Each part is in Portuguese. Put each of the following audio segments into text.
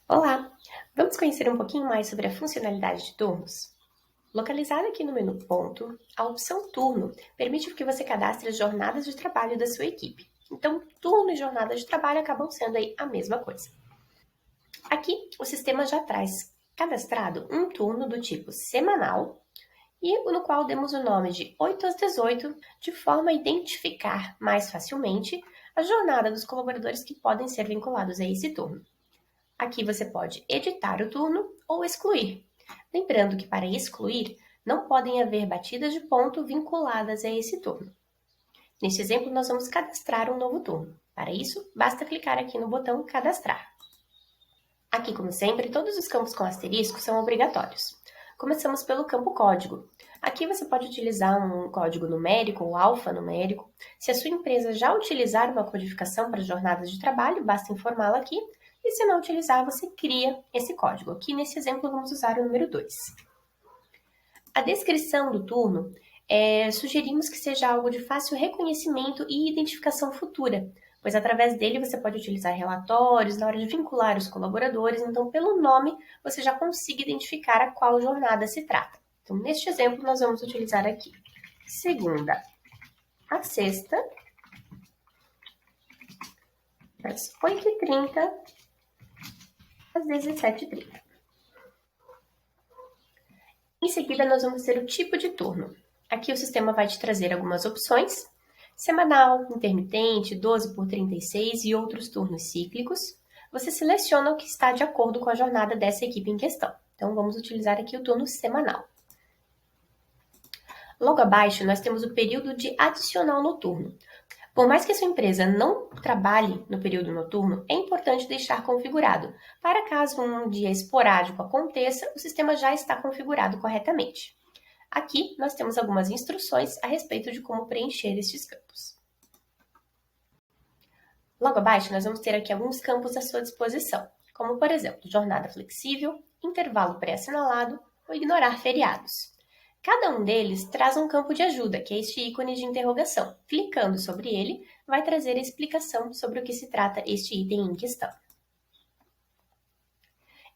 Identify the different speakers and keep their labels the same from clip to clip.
Speaker 1: Olá! Vamos conhecer um pouquinho mais sobre a funcionalidade de turnos? Localizada aqui no menu Ponto, a opção Turno permite que você cadastre as jornadas de trabalho da sua equipe. Então, turno e jornada de trabalho acabam sendo aí a mesma coisa. Aqui, o sistema já traz cadastrado um turno do tipo semanal e no qual demos o nome de 8 às 18, de forma a identificar mais facilmente a jornada dos colaboradores que podem ser vinculados a esse turno. Aqui você pode editar o turno ou excluir. Lembrando que para excluir, não podem haver batidas de ponto vinculadas a esse turno. Neste exemplo, nós vamos cadastrar um novo turno. Para isso, basta clicar aqui no botão Cadastrar. Aqui, como sempre, todos os campos com asterisco são obrigatórios. Começamos pelo campo código. Aqui você pode utilizar um código numérico ou alfanumérico. Se a sua empresa já utilizar uma codificação para jornadas de trabalho, basta informá-la aqui. E se não utilizar, você cria esse código. Aqui nesse exemplo, vamos usar o número 2. A descrição do turno, sugerimos que seja algo de fácil reconhecimento e identificação futura, pois através dele você pode utilizar relatórios na hora de vincular os colaboradores, então pelo nome você já consiga identificar a qual jornada se trata. Então, neste exemplo, nós vamos utilizar aqui segunda a sexta, das 8h30 às 17h30. Em seguida, nós vamos ter o tipo de turno. Aqui o sistema vai te trazer algumas opções: semanal, intermitente, 12x36 e outros turnos cíclicos. Você seleciona o que está de acordo com a jornada dessa equipe em questão. Então, vamos utilizar aqui o turno semanal. Logo abaixo, nós temos o período de adicional noturno. Por mais que a sua empresa não trabalhe no período noturno, é importante deixar configurado, para caso um dia esporádico aconteça, o sistema já está configurado corretamente. Aqui nós temos algumas instruções a respeito de como preencher estes campos. Logo abaixo, nós vamos ter aqui alguns campos à sua disposição, como por exemplo, jornada flexível, intervalo pré-assinalado ou ignorar feriados. Cada um deles traz um campo de ajuda, que é este ícone de interrogação. Clicando sobre ele, vai trazer a explicação sobre o que se trata este item em questão.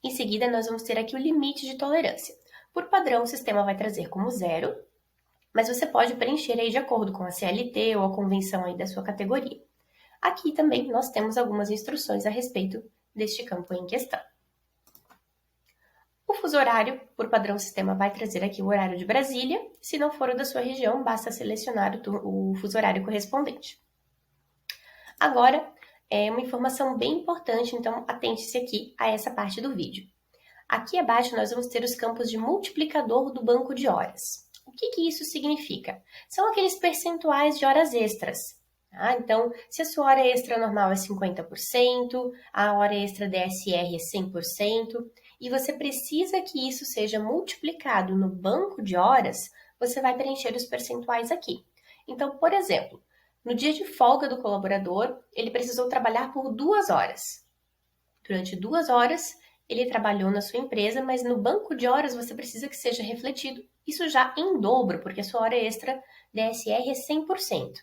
Speaker 1: Em seguida, nós vamos ter aqui o limite de tolerância. Por padrão, o sistema vai trazer como 0, mas você pode preencher aí de acordo com a CLT ou a convenção aí da sua categoria. Aqui também nós temos algumas instruções a respeito deste campo em questão. O fuso horário, por padrão, o sistema vai trazer aqui o horário de Brasília. Se não for o da sua região, basta selecionar o fuso horário correspondente. Agora, uma informação bem importante, então atente-se aqui a essa parte do vídeo. Aqui abaixo nós vamos ter os campos de multiplicador do banco de horas. O que isso significa? São aqueles percentuais de horas extras. Então, se a sua hora extra normal é 50%, a hora extra DSR é 100%, e você precisa que isso seja multiplicado no banco de horas, você vai preencher os percentuais aqui. Então, por exemplo, no dia de folga do colaborador, ele precisou trabalhar por 2 horas. Durante 2 horas, ele trabalhou na sua empresa, mas no banco de horas você precisa que seja refletido isso já em dobro, porque a sua hora extra DSR é 100%.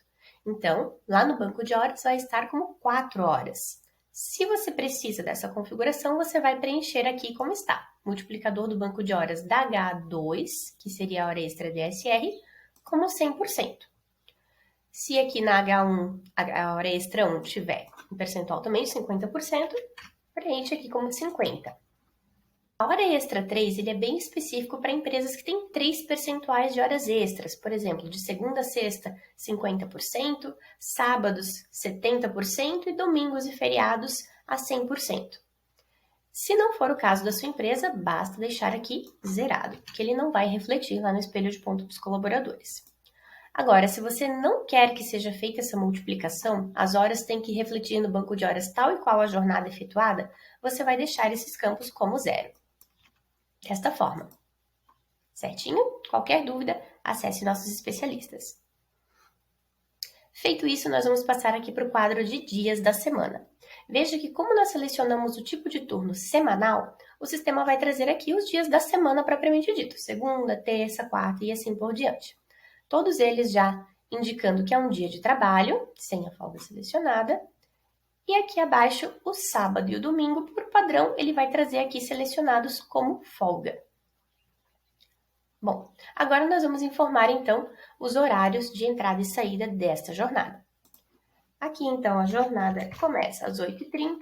Speaker 1: Então, lá no banco de horas vai estar como 4 horas. Se você precisa dessa configuração, você vai preencher aqui como está. Multiplicador do banco de horas da H2, que seria a hora extra DSR, como 100%. Se aqui na H1, a hora extra 1 tiver um percentual também de 50%, preenche aqui como 50%. A hora extra 3 ele é bem específico para empresas que têm 3 percentuais de horas extras. Por exemplo, de segunda a sexta, 50%, sábados, 70% e domingos e feriados a 100%. Se não for o caso da sua empresa, basta deixar aqui zerado, que ele não vai refletir lá no espelho de ponto dos colaboradores. Agora, se você não quer que seja feita essa multiplicação, as horas têm que refletir no banco de horas tal e qual a jornada efetuada, você vai deixar esses campos como 0. Desta forma. Certinho? Qualquer dúvida, acesse nossos especialistas. Feito isso, nós vamos passar aqui para o quadro de dias da semana. Veja que como nós selecionamos o tipo de turno semanal, o sistema vai trazer aqui os dias da semana propriamente dito, segunda, terça, quarta e assim por diante. Todos eles já indicando que é um dia de trabalho, sem a folga selecionada, E aqui abaixo, o sábado e o domingo, por padrão, ele vai trazer aqui selecionados como folga. Bom, agora nós vamos informar então os horários de entrada e saída desta jornada. Aqui então a jornada começa às 8h30,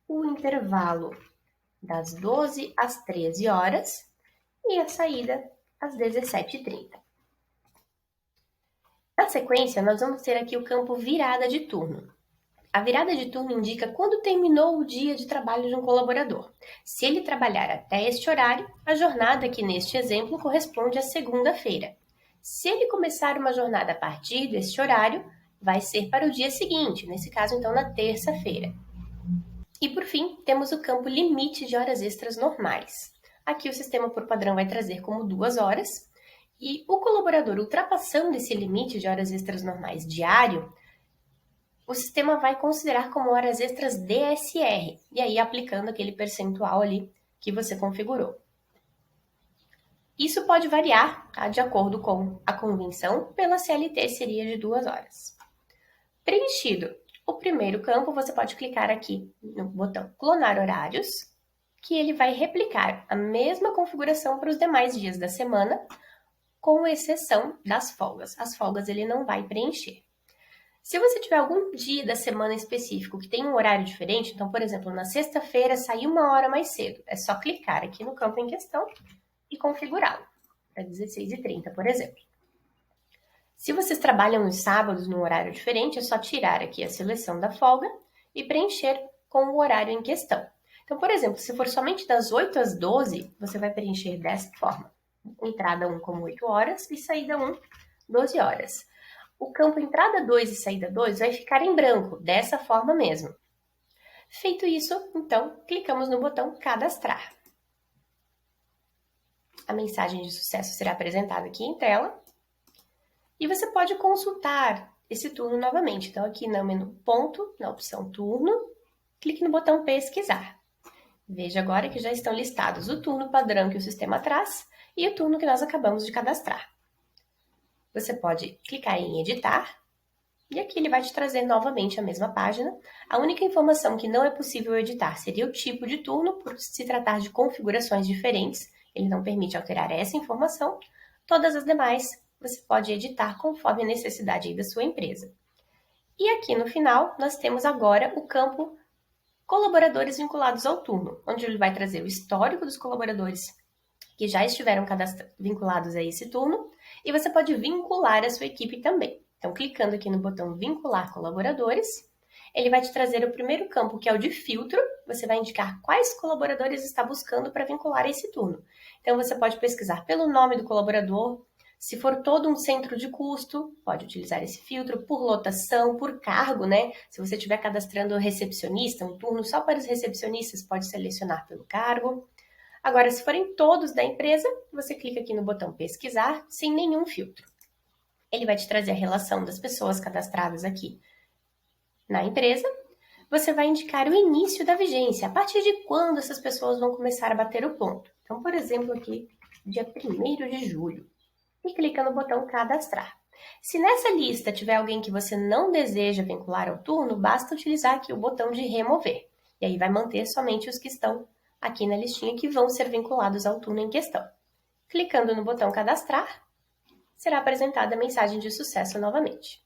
Speaker 1: o intervalo das 12 às 13 horas e a saída às 17h30. Na sequência, nós vamos ter aqui o campo virada de turno. A virada de turno indica quando terminou o dia de trabalho de um colaborador. Se ele trabalhar até este horário, a jornada aqui neste exemplo corresponde à segunda-feira. Se ele começar uma jornada a partir deste horário, vai ser para o dia seguinte, nesse caso então na terça-feira. E por fim, temos o campo limite de horas extras normais. Aqui o sistema por padrão vai trazer como 2 horas, e o colaborador ultrapassando esse limite de horas extras normais diário, o sistema vai considerar como horas extras DSR, e aí aplicando aquele percentual ali que você configurou. Isso pode variar, tá? De acordo com a convenção, pela CLT seria de 2 horas. Preenchido o primeiro campo, você pode clicar aqui no botão clonar horários, que ele vai replicar a mesma configuração para os demais dias da semana, com exceção das folgas. As folgas ele não vai preencher. Se você tiver algum dia da semana específico que tem um horário diferente, então, por exemplo, na sexta-feira sair 1 hora mais cedo, é só clicar aqui no campo em questão e configurá-lo, para 16h30, por exemplo. Se vocês trabalham nos sábados num horário diferente, é só tirar aqui a seleção da folga e preencher com o horário em questão. Então, por exemplo, se for somente das 8 às 12, você vai preencher dessa forma. Entrada 1 como 8 horas e saída 1, 12 horas. O campo entrada 2 e saída 2 vai ficar em branco, dessa forma mesmo. Feito isso, então, clicamos no botão cadastrar. A mensagem de sucesso será apresentada aqui em tela. E você pode consultar esse turno novamente. Então, aqui no menu ponto, na opção turno, clique no botão pesquisar. Veja agora que já estão listados o turno padrão que o sistema traz e o turno que nós acabamos de cadastrar. Você pode clicar em editar e aqui ele vai te trazer novamente a mesma página. A única informação que não é possível editar seria o tipo de turno, por se tratar de configurações diferentes. Ele não permite alterar essa informação. Todas as demais você pode editar conforme a necessidade aí da sua empresa. E aqui no final, nós temos agora o campo colaboradores vinculados ao turno, onde ele vai trazer o histórico dos colaboradores que já estiveram vinculados a esse turno, e você pode vincular a sua equipe também. Então, clicando aqui no botão vincular colaboradores, ele vai te trazer o primeiro campo, que é o de filtro. Você vai indicar quais colaboradores está buscando para vincular a esse turno. Então, você pode pesquisar pelo nome do colaborador. Se for todo um centro de custo, pode utilizar esse filtro por lotação, por cargo, né? Se você estiver cadastrando recepcionista, um turno só para os recepcionistas, pode selecionar pelo cargo. Agora, se forem todos da empresa, você clica aqui no botão pesquisar, sem nenhum filtro. Ele vai te trazer a relação das pessoas cadastradas aqui na empresa. Você vai indicar o início da vigência, a partir de quando essas pessoas vão começar a bater o ponto. Então, por exemplo, aqui, dia 1º de julho. E clica no botão cadastrar. Se nessa lista tiver alguém que você não deseja vincular ao turno, basta utilizar aqui o botão de remover. E aí vai manter somente os que estão aqui na listinha que vão ser vinculados ao turno em questão. Clicando no botão cadastrar, será apresentada a mensagem de sucesso novamente.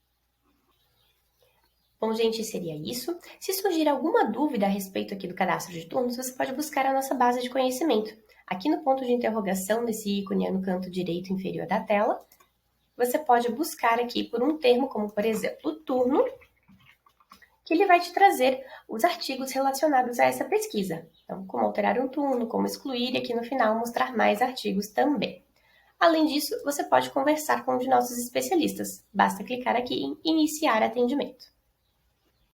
Speaker 1: Bom, gente, seria isso. Se surgir alguma dúvida a respeito aqui do cadastro de turnos, você pode buscar a nossa base de conhecimento. Aqui no ponto de interrogação desse ícone no canto direito inferior da tela, você pode buscar aqui por um termo como, por exemplo, turno, que ele vai te trazer os artigos relacionados a essa pesquisa. Então, como alterar um turno, como excluir, e aqui no final mostrar mais artigos também. Além disso, você pode conversar com um de nossos especialistas. Basta clicar aqui em iniciar atendimento.